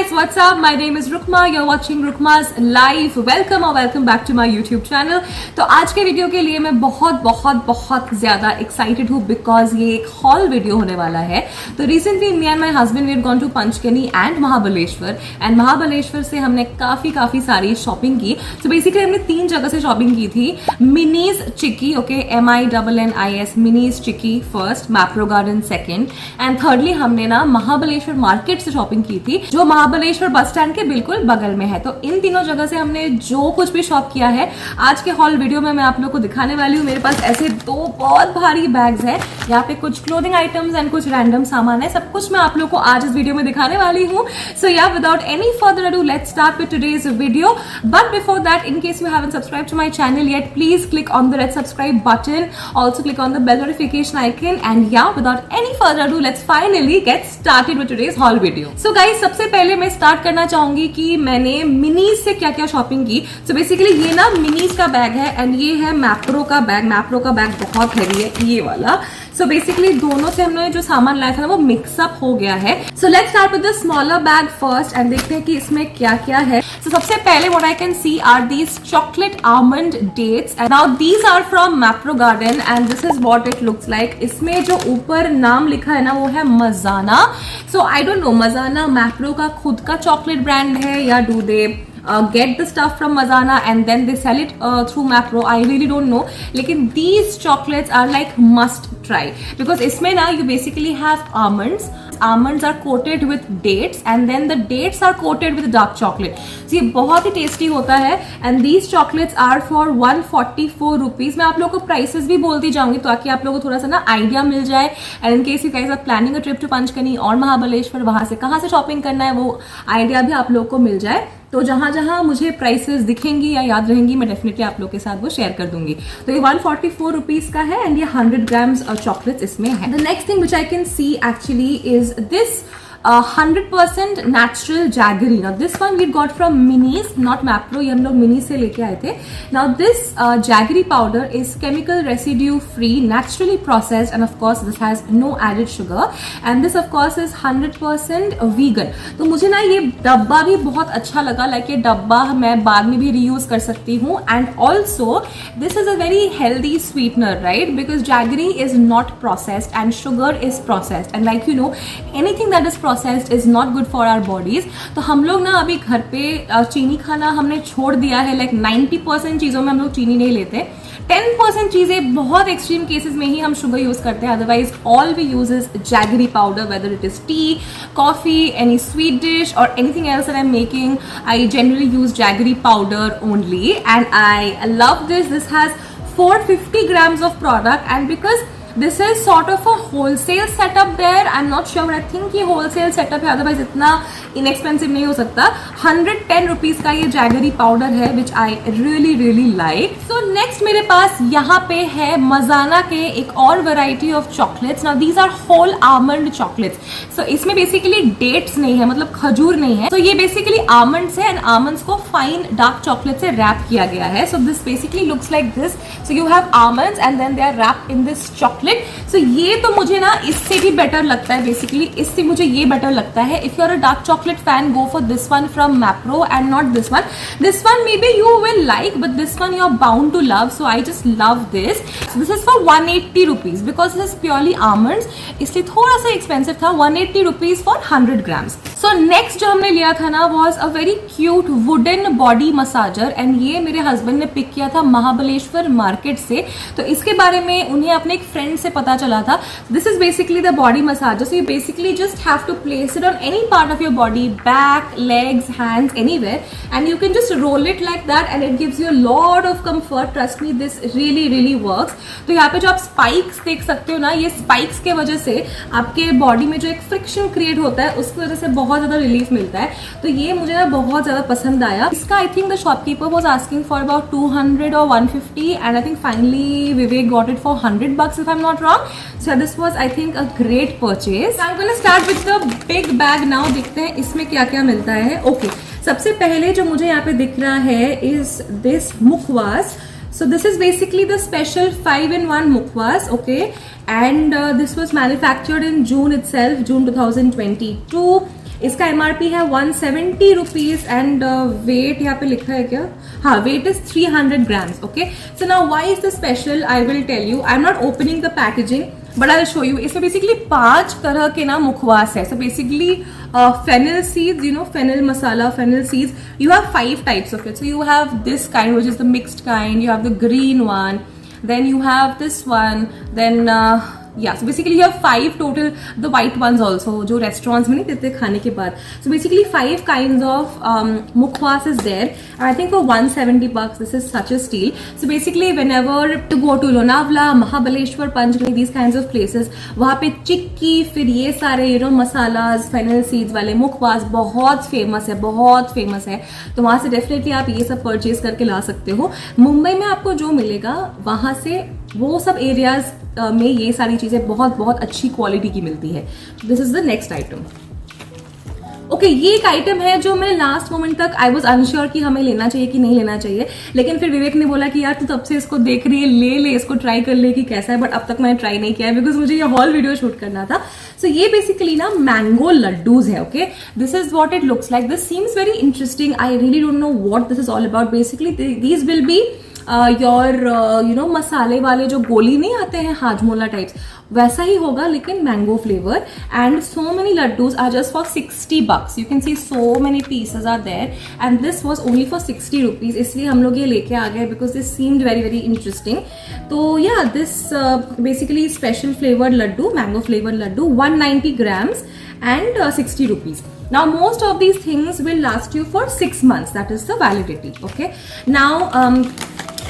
guys, what's up? My name is Rukma. You're watching Rukma's Life. Welcome or welcome back to my YouTube channel. तो आज के video के लिए मैं बहुत ज़्यादा एक्साइटेड हूँ बिकॉज ये एक हॉल वीडियो होने वाला है. तो recently me and my husband we had gone to Panchgani and Mahabaleshwar से हमने काफ़ी सारी शॉपिंग की. तो बेसिकली हमने 3 जगह से शॉपिंग की थी. Minis chikki, okay, MINNIS, minis chikki first, Mapro garden second, and thirdly हमने ना महाबलेश्वर मार्केट से शॉपिंग की थी जो महाबलेश्वर बस स्टैंड के बिल्कुल बगल में है. तो इन तीनों जगह से हमने जो कुछ भी शॉप किया है आज के हॉल वीडियो में मैं आप लोग को दिखाने वाली हूँ. मेरे पास ऐसे 2 बहुत भारी बैग्स हैं. यहाँ पे कुछ क्लोथिंग आइटम्स एंड कुछ रैंडम सामान है. सब कुछ मैं आप लोग को आज इस वीडियो में दिखाने वाली हूँ. सो या without any further ado let's start with today's video. But before that, in case you haven't subscribed to my channel yet, please click on the red subscribe button. Also click on the bell notification icon. And yeah, without any further ado, let's finally get started with today's haul video. So guys, सबसे पहले मैं start करना चाहूंगी कि मैंने minis से क्या क्या शॉपिंग की. सो बेसिकली ये ना मिनीज का बैग है एंड ये है मैप्रो का बैग. मैप्रो का बैग बहुत हैवी है ये वाला. सो बेसिकली दोनों से हमने जो सामान लाया था ना वो मिक्सअप हो गया है. So let's start with the smaller bag first and देखते हैं कि इसमें क्या क्या है. सो सबसे पहले what I can see are these chocolate almond dates. Now these are from Mapro garden and this is what it looks like. इसमें जो ऊपर नाम लिखा है ना वो है Majana. So I don't know Majana Mapro का खुद का चॉकलेट ब्रांड है या do they get the stuff from Mazana and then they sell it through Mapro. I really don't know. लेकिन these chocolates are like must try because इसमें ना you basically have almonds. Almonds are coated with dates and then the dates are coated with dark chocolate. So ये बहुत ही tasty होता है and these chocolates are for 144 rupees. मैं आप लोगों को प्राइसेस भी बोलती जाऊंगी ताकि आप लोगों को थोड़ा सा ना आइडिया मिल जाए. And in case you guys are planning a trip to Panchgani और महाबलेश्वर, वहां से कहाँ से शॉपिंग करना है वो आइडिया भी आप लोगों को मिल जाए. तो जहां जहां मुझे प्राइसेस दिखेंगी या याद रहेंगी मैं डेफिनेटली आप लोग के साथ वो शेयर कर दूंगी. तो ये 144 रुपीज का है एंड ये 100 ग्राम्स चॉकलेट्स इसमें है. The next thing which I can C actually is this 100% natural jaggery. Now this one we got from Minis, not Mapro. ये हम लोग मिनी से लेके आए थे. Now this jaggery powder is chemical residue free, naturally processed, and of course this has no added sugar. And this of course is 100% vegan. तो मुझे ना ये डब्बा भी बहुत अच्छा लगा. लाइक ये डब्बा मैं बाद में भी रीयूज कर सकती हूँ. And also this is a very healthy sweetener, right? Because jaggery is not processed and sugar is processed. And like you know, anything that is processed is not good for our bodies. तो हम लोग ना अभी घर पे चीनी खाना हमने छोड़ दिया है. लाइक 90% चीज़ों में हम लोग चीनी नहीं लेते. 10% चीज़ें बहुत एक्सट्रीम केसेस में ही हम शुगर यूज करते हैं. Otherwise all we use is jaggery powder, whether it is tea, coffee, any sweet dish or anything else that I am making. I generally use jaggery powder only and I love this. This has 450 grams of product and because this is sort of a wholesale setup there. I'm not sure but I think ये wholesale setup है, otherwise इतना inexpensive नहीं हो सकता. 110 rupees का ये jaggery powder है which I really like. So next मेरे पास यहाँ पे है मजाना के एक और variety of chocolates. Now these are whole almond chocolates. So इसमें basically dates नहीं है, मतलब खजूर नहीं है. So ये basically almonds है and almonds को fine dark chocolate से wrap किया गया है. So this basically looks like this. So you have almonds and then they are wrapped in this chocolate. So ये तो मुझे ना इससे भी बेटर लगता है. बेसिकली इससे मुझे ये बेटर लगता है. If you are a dark chocolate fan go for this one from Mapro and not this one. This one maybe you will like but this one you are bound to love. So I just love this. This is for 180 rupees because this is purely almonds, इसलिए थोड़ा सा expensive था. 180 rupees for 100 grams. So next जो हमने लिया था ना was a very cute wooden body massager and ये मेरे हस्बैंड ने पिक किया था महाबलेश्वर मार्केट से. तो इसके बारे में उन्हें अपने एक फ्रेंड से पता चला था. This is basically the body massager. So you basically just have to place it on any part of your body, back, legs, hands, anywhere and you can just roll it like that and it gives you a lot of comfort. Trust me this really works. तो यहाँ पे जो आप spikes देख सकते हो ना, ये स्पाइक्स के वजह से आपके बॉडी में जो एक फ्रिक्शन क्रिएट होता है उसकी वजह से बहुत ज्यादा रिलीफ मिलता है. तो ये मुझे ना बहुत ज्यादा पसंद आया. इसका I think the shopkeeper was asking for about 200 or 150 and I think finally Vivek got it for $100 if I'm not wrong. So this was I think a great purchase. I'm going to start with the big bag now. देखते हैं इसमें क्या क्या मिलता है. Okay, सबसे पहले जो मुझे यहाँ पे दिख रहा है is this मुखवास. So this is basically the special 5-in-1 मुखवास. Okay, and this was manufactured in June itself, June 2022. इसका MRP है 170 रुपीज एंड वेट यहाँ पे लिखा है क्या, हाँ weight is 300 grams. Okay, so now why is the special, I will tell you. I am not opening the packaging but I will show you. इसमें basically 5 तरह के ना मुखवास है. So basically fennel seeds, you know, fennel masala, fennel seeds, you have 5 types of it. So you have this kind, which is the mixed kind, you have the green one, then you have this one, then yeah, so basically you have 5 total, the white ones also, जो restaurants में नहीं देते खाने के बाद. So basically 5 kinds of mukhwas is there, and I think for 170 bucks this is such a steal. So basically whenever to go to Lonavala, Mahabaleshwar, Panchgani, these kinds of places, वहाँ पे चिक्की, फिर ये सारे you know masalas, fennel seeds वाले मुखवास बहुत famous है, बहुत famous है. तो वहाँ से डेफिनेटली आप ये सब परचेज करके ला सकते हो. मुंबई में आपको जो मिलेगा वहाँ से वो सब एरियाज में ये सारी चीजें बहुत बहुत अच्छी क्वालिटी की मिलती है. This is the next item. Okay, ये एक आइटम है जो मैं लास्ट मोमेंट तक आई वॉज अनश्योर कि हमें लेना चाहिए कि नहीं लेना चाहिए, लेकिन फिर विवेक ने बोला कि यार तू तब से इसको देख रही है, ले इसको ट्राई कर ले कि कैसा है. बट अब तक मैंने ट्राई नहीं किया है बिकॉज मुझे ये हॉल वीडियो शूट करना था. सो ये बेसिकली ना मैंगो लड्डूज है. Okay, this is what it looks like. This seems very interesting. I really don't know what this is all about. Basically these will be your you know मसाले वाले जो गोली नहीं आते हैं हाजमोला टाइप्स, वैसा ही होगा लेकिन mango flavour. And so many laddoos are just for 60 bucks. You can see so many pieces are there and this was only for 60 rupees. इसलिए हम लोग ये लेके आ गए because this seemed very very interesting. तो yeah this basically special flavoured laddoo, mango flavoured laddoo, 190 grams and 60 rupees. Now most of these things will last you for 6 months. That is the validity. Okay. Now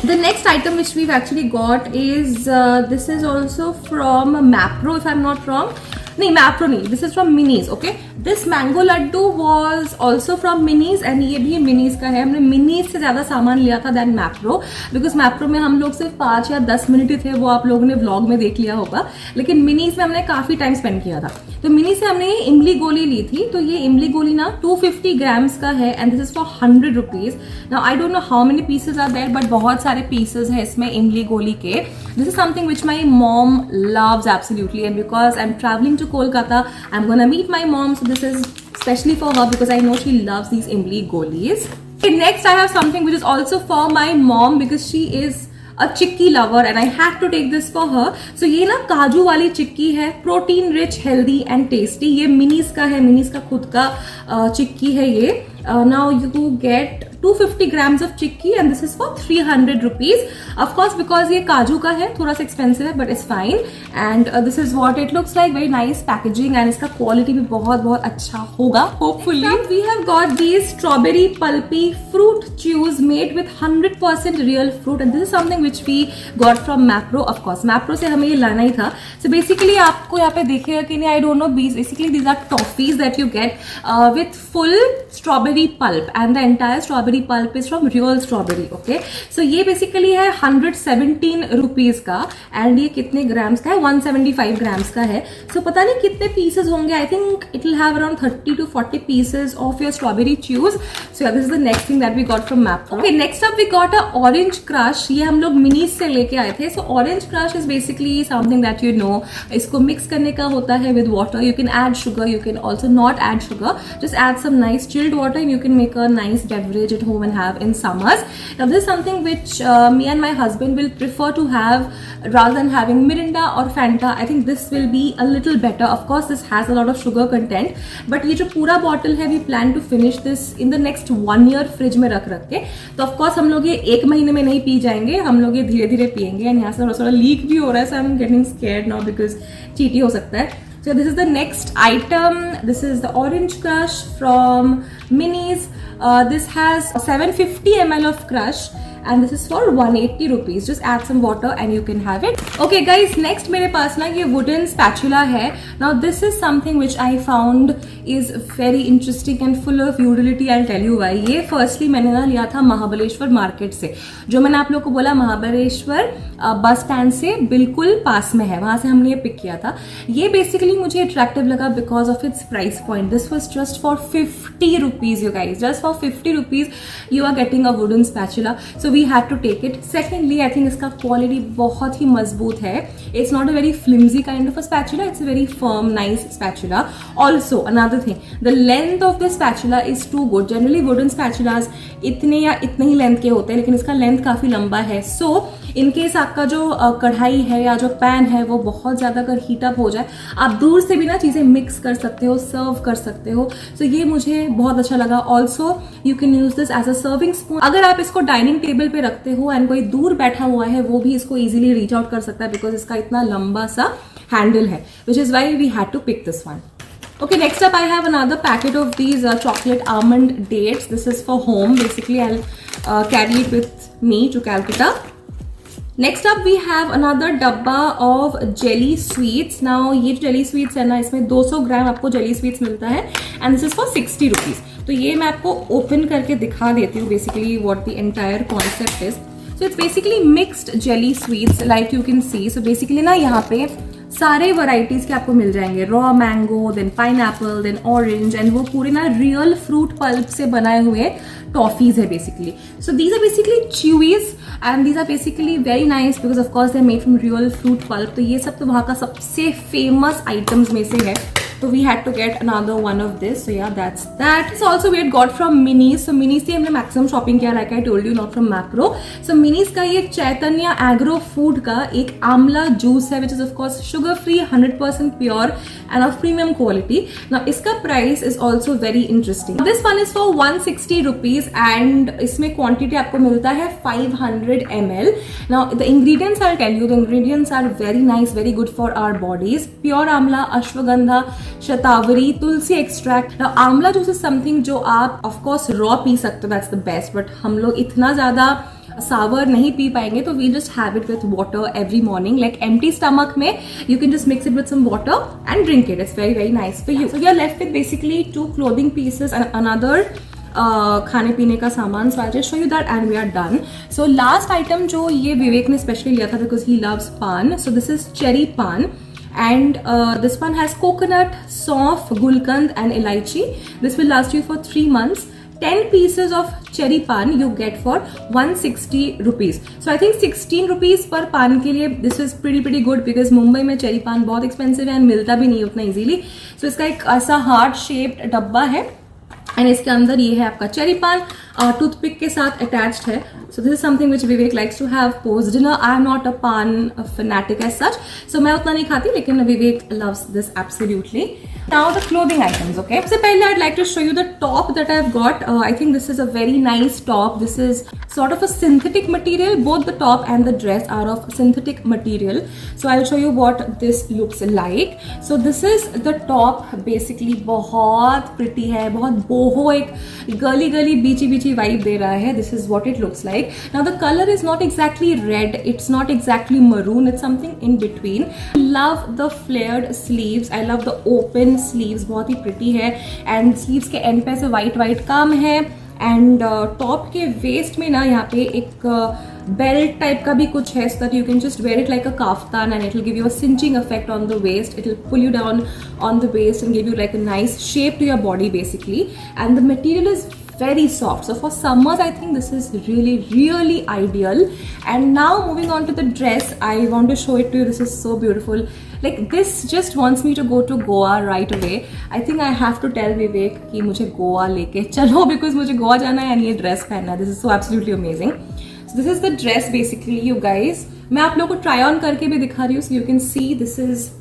the next item which we've actually got is this is also from Mapro if I'm not wrong. नहीं मैप्रो नहीं, this is from Minis. Okay, this mango laddoo was also from Minis and ये भी minis का है. हमने minis से ज्यादा सामान लिया था देन मैप्रो बिकॉज मैप्रो में हम लोग सिर्फ 5 या 10 मिनट ही थे, वो आप लोगों ने व्लॉग में देख लिया होगा, लेकिन मिनीज में हमने काफी टाइम स्पेंड किया था. तो मिनी से हमने ये इमली गोली ली थी. तो ये इमली गोली ना 250 grams का है and this is for 100 rupees. Now I don't know how many pieces are there but बहुत सारे पीसेज है इसमें इमली गोली के. This is something which my mom loves absolutely and because I am travelling to Kolkata, I'm gonna meet my mom, so this is especially for her because I know she loves these imli golis. Okay, next I have something which is also for my mom because she is a chikki lover and I had to take this for her. So ये ना काजू वाली चिक्की है, protein rich, healthy and tasty. ये minis का है, minis का खुद का चिक्की है ये. Now you get 250 grams of chikki and this is for 300 rupees. Of course because ये काजू का है थोड़ा सा एक्सपेंसिव है but it's fine. And this is what it looks like, very nice packaging and इसका क्वालिटी भी बहुत बहुत अच्छा होगा hopefully. Now we have got these strawberry pulpy fruit chews made with 100% real fruit and this is something which we got from Mapro. Of course Mapro से हमें ये लाना ही था. So basically आपको यहाँ पे देखेगा कि नहीं, I don't know, basically these are toffees that you get with full strawberry pulp and the entire strawberry pulp is from real strawberry. Okay, so ये basically है 117 rupees का and ये कितने grams का है, 175 grams का है. So पता नहीं कितने pieces होंगे. I think it will have around 30 to 40 pieces of your strawberry chews. So yeah, this is the next thing that we got from Mapro. Okay, next up we got a orange crush. ये हम लोग minis से लेके आए थे. So orange crush is basically something that you know, इसको mix करने का होता है with water. You can add sugar, you can also not add sugar. Just add some nice chilled water and you can make a nice beverage at home and have in summers. Now this is something which me and my husband will prefer to have rather than having Mirinda or Fanta. I think this will be a little better. Of course this has a lot of sugar content but ये जो पूरा bottle है we plan to finish this in the next 1 year fridge में रख के. तो of course हम लोग ये 1 महीने में नहीं पी जाएंगे, हम लोग ये धीरे धीरे पियेंगे. एंड यहाँ से थोड़ा लीक भी हो रहा है, so I'm getting scared now because चीटी हो सकता है. So this is the next item. This is the Orange Crush from Minis. This has 750 ml of crush and this is for 180 rupees. Just add some water and you can have it. Okay guys, next मेरे पास ना ये wooden spatula है. Now this is something which I found is very interesting and full of utility. I'll tell you why. ये firstly मैंने ना लिया था Mahabaleshwar market से, जो मैंने आप लोग को बोला महाबलेश्वर बस स्टैंड से बिल्कुल पास में है, वहां से हमने ये पिक किया था. ये बेसिकली मुझे अट्रैक्टिव लगा because of its price point. This was just for 50 rupees you guys. Just for 50 rupees you are getting a wooden spatula. So so we had to take it. Secondly I think इसका quality बहुत ही मजबूत है. It's not a very flimsy kind of a spatula, it's a very firm nice spatula. Also another thing, the length of the spatula is too good. Generally wooden spatulas इतने या इतने ही length के होते हैं, लेकिन इसका लेंथ काफी लंबा है. सो इनकेस आपका जो कढ़ाई है या जो पैन है वो बहुत ज़्यादा अगर हीटअप हो जाए, आप दूर से भी ना चीज़ें मिक्स कर सकते हो, सर्व कर सकते हो. सो ये मुझे बहुत अच्छा लगा. Also you can use this as a serving spoon. अगर आप इसको डाइनिंग टेबल पे रखते हो एंड कोई दूर बैठा हुआ है, वो भी इसको इजीली रीच आउट कर सकता है बिकॉज इसका इतना लंबा सा हैंडल है, which is why we had to pick this one. Okay, next up I have another packet of these chocolate almond dates. This is for home. Basically, I'll carry it with me to Calcutta. Next up we have another डब्बा of jelly sweets. Now ये जो jelly sweets है ना, इसमें 200 ग्राम आपको jelly sweets मिलता है and this is for 60 rupees. तो ये मैं आपको ओपन करके दिखा देती हूँ basically what the entire concept is. So it's basically mixed jelly sweets like you can see. So basically ना यहाँ पे सारे वराइटीज के आपको मिल जाएंगे. Raw mango, then pineapple, then orange, and वो पूरे ना रियल फ्रूट पल्प से बनाए हुए टॉफीज है basically. So these are basically chewies and these are basically very nice because of course they are made from real fruit pulp. तो ये सब तो वहाँ का सबसे फेमस आइटम्स में से है. So we had to get another one of this. So yeah, that's that. So also we had got from Minis. So Minis से हमने maximum shopping किया, like I told you, not from Macro. So Minis का ये चैतन्य agro food का एक आंवला juice है, which is of course sugar free, 100% pure and of premium quality. Now इसका price is also very interesting. This one is for 160 rupees and इसमें quantity आपको मिलता है 500 ml. Now the ingredients I'll tell you. The ingredients are very nice, very good for our bodies. Pure आंवला, अश्वगंधा, शतावरी, तुलसी extract. आंवला juice is something जो आप of course raw P सकते हो, दैट्स द बेस्ट. बट हम लोग इतना ज्यादा सावर नहीं पी पाएंगे, तो we just have it with water every morning. Like empty stomach में you can just mix it with some water and drink it. It's very very nice for you. So we are left with basically 2 clothing pieces and another खाने पीने का सामान. So I just show you that and we are done. So last item जो ये विवेक ने specially लिया था because he loves पान. सो दिस इज चेरी पान. And this one has coconut, saunf, gulkand and elaichi. This will last you for 3 months. 10 pieces of cherry pan you get for 160 rupees. So I think 16 rupees per pan के लिए this is pretty good because Mumbai में cherry pan बहुत expensive है and मिलता भी नहीं उतना easily. So इसका एक ऐसा heart shaped डब्बा है एंड इसके अंदर ये है आपका चेरी पान टूथपिक के साथ अटैच्ड है. So this is something which Vivek likes to have post dinner. I am not a paan fanatic as such, सो मैं उतना नहीं खाती, लेकिन Vivek loves this absolutely. Now the clothing items. Okay, सबसे पहले I like to show you the top that I have got. I think this is a very nice top. This is sort of a synthetic material. Both the top and the dress are of synthetic material. So I'll show you what this looks like. So this is the top. Basically बहुत pretty है, बहुत boho, एक girly girly beachy beachy vibe दे रहा है. This is what it looks like. Now the color is not exactly red. It's not exactly maroon. It's something in between. I love the flared sleeves. I love the open sleeves. बहुत ही pretty है and sleeves के end पे ऐसे white white काम है. And top के waste में ना यहाँ पे एक बेल्ट टाइप का भी कुछ है, so that you can just wear it like a kaftan and it will give you a cinching effect on the waist. It will pull you down on the waist and give you like a nice shape to your body basically. And the material is very soft, so for summers I think this is really ideal. And now moving on to the dress, I want to show it to you. This is so beautiful. Like this just wants me to go to Goa right away. I think I have to tell Vivek कि मुझे गोवा लेके चलो because मुझे गोवा जाना है and ये dress पहनना है. This is so absolutely amazing. So this is the dress basically, you guys. मैं आप लोगों को try on करके भी दिखा रही हूँ, so you can see this is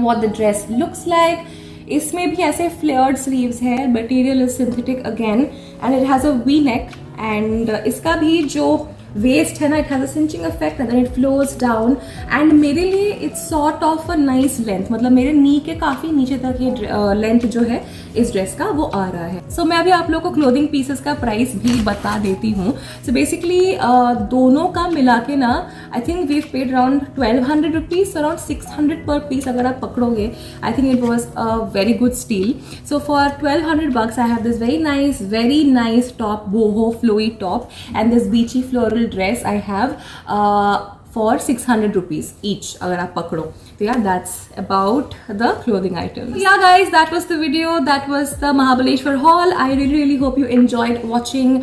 what the dress looks like. इसमें भी ऐसे फ्लेयर्ड स्लीव्स है. Material is synthetic again and it has a V neck. And इसका भी जो वेस्ट है ना, it has a cinching effect and it flows down. And मेरे लिए it's sort of a nice length, मतलब मेरे नी के काफी नीचे तक ये लेंथ जो है इस ड्रेस का वो आ रहा है. सो मैं अभी आप लोगों को क्लोथिंग पीसेस का प्राइस भी बता देती हूँ. सो बेसिकली दोनों का मिला के ना I think we paid around 1200 rupees, around 600 per piece अगर आप पकड़ोगे. I think it was a very good steal. So for 1200 bucks I have this very nice top, boho flowy top, and this beachy floral dress I have for 600 rupees each अगर आप पकड़ो तो yeah, that's about the clothing items. So yeah guys, that was the video. That was the Mahabaleshwar haul. I really hope you enjoyed watching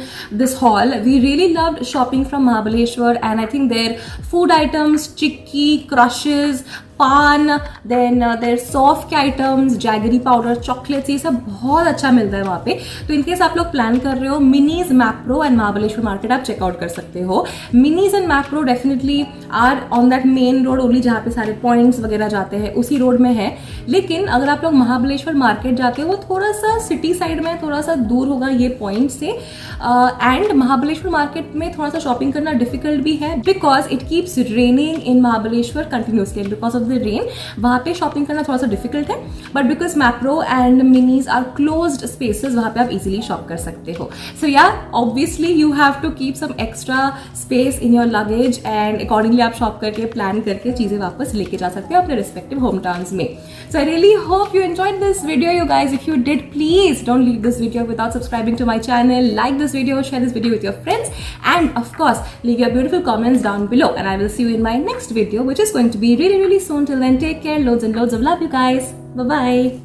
this haul. We really loved shopping from Mahabaleshwar, and I think their food items, chicky, crushes, पान, then there soft के items, jaggery powder, chocolates, ये सब बहुत अच्छा मिलता है वहाँ पे. तो इनकेस आप लोग प्लान कर रहे हो, Minis, Mapro and Mahabaleshwar market आप चेकआउट कर सकते हो. Minis and Mapro definitely are on that main road only जहाँ पे सारे पॉइंट्स वगैरह जाते हैं, उसी रोड में है. लेकिन अगर आप लोग महाबलेश्वर मार्केट जाते हो, वो थोड़ा सा सिटी साइड में, थोड़ा सा दूर होगा ये पॉइंट से. एंड महाबलेश्वर मार्केट में थोड़ा सा शॉपिंग करना डिफिकल्ट भी है because it keeps raining in Mahabaleshwar continuously. Because of the rain वहाँ पे शॉपिंग करना थोड़ा सा डिफिकल्ट है. But because Mapro and Minis are closed spaces, वहाँ पे आप इजीली शॉप कर सकते हो. So yeah obviously you have to keep some extra space in your luggage and accordingly आप शॉप करके प्लान करके चीजें वापस लेके जा सकते हो अपने रिस्पेक्टिव होम टाउन्स में. So I really hope you enjoyed this video, you guys. If you did, please don't leave this video without subscribing to my channel. Like this video, share this video with your friends, and of course, leave your beautiful comments down below. And I will see you in my next video, which is going to be really soon. Till then, take care. Loads and loads of love, you guys. Bye bye.